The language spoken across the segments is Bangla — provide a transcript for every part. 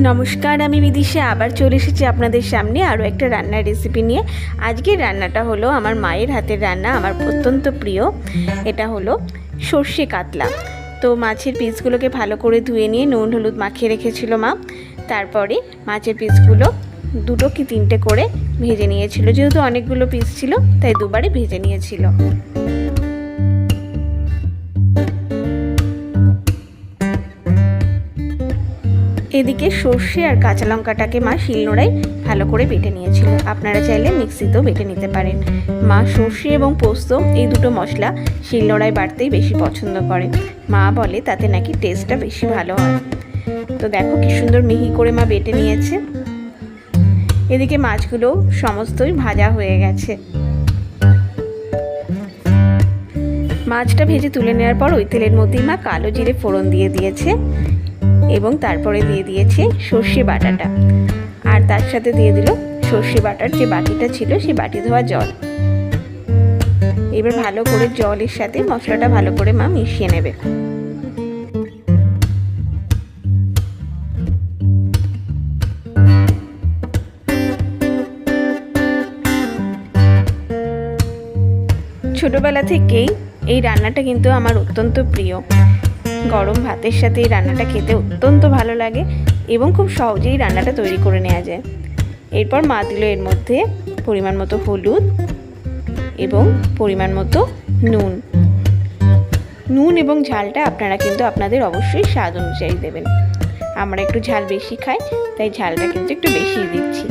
নমস্কার, আমি বিদিশা আবার চলে এসেছি আপনাদের সামনে আরও একটা রান্নার রেসিপি নিয়ে। আজকের রান্নাটা হলো আমার মায়ের হাতের রান্না, আমার অত্যন্ত প্রিয়। এটা হলো সর্ষে কাতলা। তো মাছের পিসগুলোকে ভালো করে ধুয়ে নিয়ে নুন হলুদ মাখিয়ে রেখেছিল মা। তারপরে মাছের পিসগুলো 2 কি 3টে করে ভেজে নিয়েছিল। যেহেতু অনেকগুলো পিস ছিল তাই দুবারে ভেজে নিয়েছিল। এদিকে সর্ষে আর কাঁচা লঙ্কাটাকে মা শিলনোড়ায় ভালো করে বেটে নিয়েছিল। আপনারা চাইলে মিক্সিতেও বেটে নিতে পারেন। মা সর্ষে এবং পোস্ত এই দুটো মশলা শিলনোড়ায় বাটতেই বেশি পছন্দ করে। মা বলে তাতে নাকি টেস্টটা বেশি ভালো হয়। তো দেখো কি সুন্দর মিহি করে মা বেটে নিয়েছে। এদিকে মাছগুলো সমস্তই ভাজা হয়ে গেছে। মাছটা ভেজে তুলে নেওয়ার পর ওই তেলের মধ্যেই মা কালো জিরে ফোড়ন দিয়ে দিয়েছে এবং তারপরে দিয়ে দিয়েছে সর্ষে বাটাটা, আর তার সাথে দিয়ে দিল সর্ষে বাটার যে বাটিটা ছিল সেই বাটি ধোয়া জল। এবার ভালো করে জলের সাথে মশলাটা ভালো করে মা মিশিয়ে নেবে। ছোটবেলা থেকেই এই রান্নাটা কিন্তু আমার অত্যন্ত প্রিয়। গরম ভাতের সাথে এই রান্নাটা খেতে অত্যন্ত ভালো লাগে এবং খুব সহজেই রান্নাটা তৈরি করে নেওয়া যায়। এরপর মা দিল এর মধ্যে পরিমাণ মতো হলুদ এবং পরিমাণ মতো নুন এবং ঝালটা আপনারা কিন্তু আপনাদের অবশ্যই স্বাদ অনুযায়ী দেবেন। আমরা একটু ঝাল বেশি খাই তাই ঝালটা কিন্তু একটু বেশিই দিচ্ছি।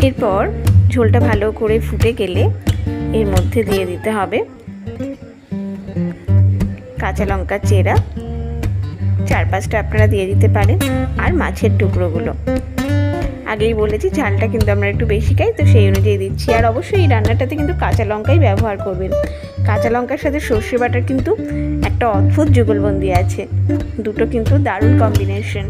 এরপর ঝোলটা ভালো করে ফুটে গেলে এর মধ্যে দিয়ে দিতে হবে কাঁচা লঙ্কা চেরা 4-5টা আপনারা দিয়ে দিতে পারেন, আর মাছের টুকরোগুলো। আগেই বলেছি ঝালটা কিন্তু আমরা একটু বেশি খাই, তো সেই অনুযায়ী দিচ্ছি। আর অবশ্যই এই রান্নাটাতে কিন্তু কাঁচা লঙ্কাই ব্যবহার করবেন। কাঁচা লঙ্কার সাথে সর্ষে বাটার কিন্তু একটা অদ্ভুত যুগলবন্দি আছে, দুটো কিন্তু দারুণ কম্বিনেশন।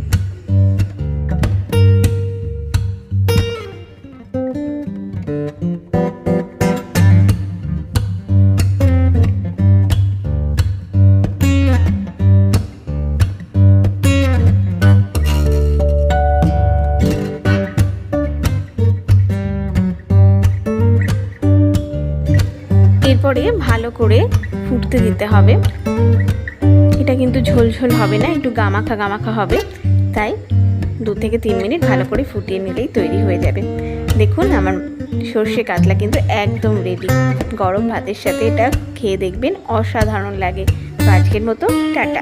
এরপরে ভালো করে ফুটতে দিতে হবে। এটা কিন্তু ঝোল ঝোল হবে না, একটু গামাখা গামাখা হবে। তাই 2 থেকে 3 মিনিট ভালো করে ফুটিয়ে নিলেই তৈরি হয়ে যাবে। দেখুন আমার সর্ষে কাতলা কিন্তু একদম রেডি। গরম ভাতের সাথে এটা খেয়ে দেখবেন, অসাধারণ লাগে। তো আজকের মতো টাটা।